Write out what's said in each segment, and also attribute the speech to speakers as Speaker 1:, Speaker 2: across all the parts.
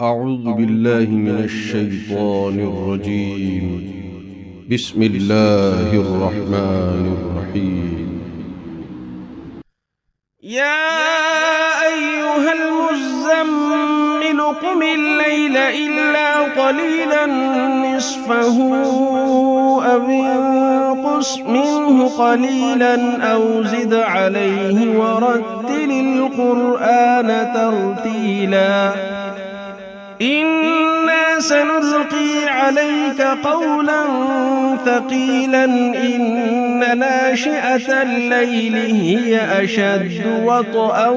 Speaker 1: أعوذ بالله من الشيطان الرجيم. بسم الله الرحمن الرحيم.
Speaker 2: يا أيها المزمل قم الليل إلا قليلا نصفه أو انقص منه قليلا أو زد عليه ورتل القرآن ترتيلا إنا سنلقي عليك قولا ثقيلا إن ناشئة الليل هي أشد وطئا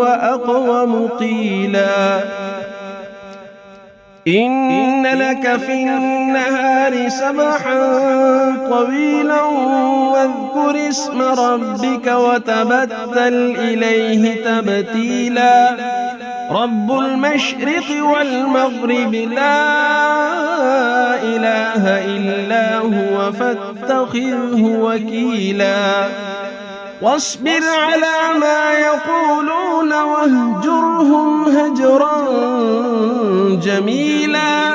Speaker 2: وأقوم قيلا إن لك في النهار سبحا طويلا واذكر اسم ربك وتبتل إليه تبتيلا رب المشرق والمغرب لا إله إلا هو فاتخذه وكيلا واصبر على ما يقولون واهجرهم هجرا جميلا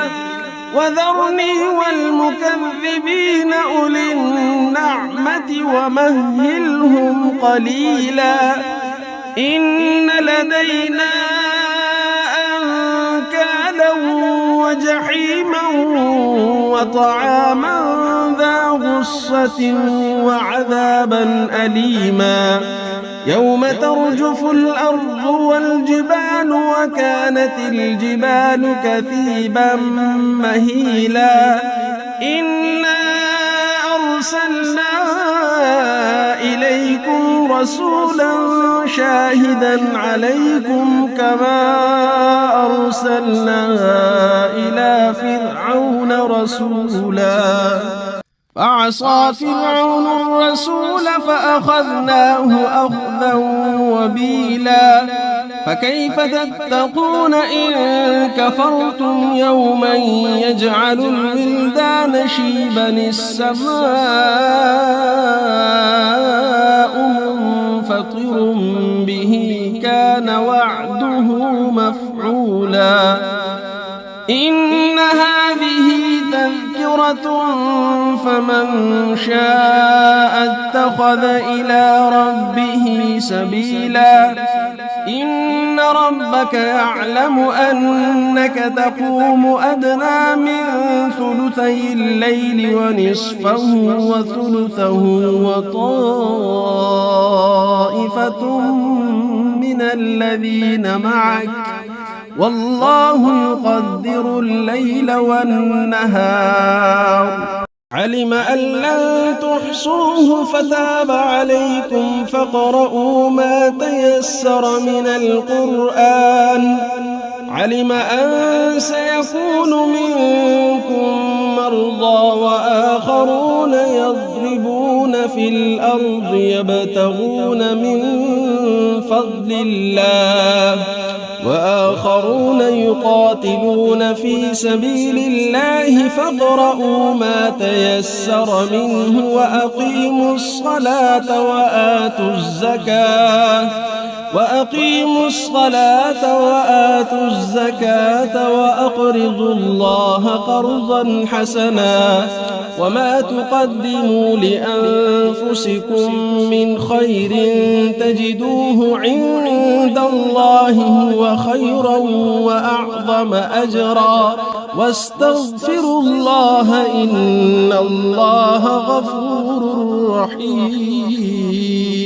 Speaker 2: وذرني والمكذبين أولي النعمة ومهلهم قليلا إن لدينا أنكالا وجحيما وطعاما ذا غصة وعذابا أليما يوم ترجف الأرض والجبال وكانت الجبال كثيبا مهيلا إنا أرسلنا إليكم رسولا شاهدا عليكم كما أرسلنا إلى فرعون رسولا فعصى فرعون الرسول فأخذناه أخذا وبيلا فكيف تتقون إن كفرتم يوما يجعل الولدان شيبا السماء منفطر به كان وعده مفعولا إن هذه تذكرة فمن شاء اتخذ إلى ربه سبيلا إن ربك يعلم أنك تقوم أدنى من ثلثي الليل ونصفه وثلثه وطائفة من الذين معك والله يقدر الليل والنهار علم أن لن تحصوه فتاب عليكم فاقرؤوا ما تيسر من القرآن علم أن سيكون منكم مرضى وآخرون يضربون في الأرض يبتغون من فضل الله وآخرون يقاتلون في سبيل الله فاقرؤوا ما تيسر منه وأقيموا الصلاة وآتوا الزكاة وأقرضوا الله قرضا حسنا وما تقدموا لأنفسكم من خير تجدوه عند الله هو خيرا وأعظم أجرا واستغفروا الله إن الله غفور رحيم.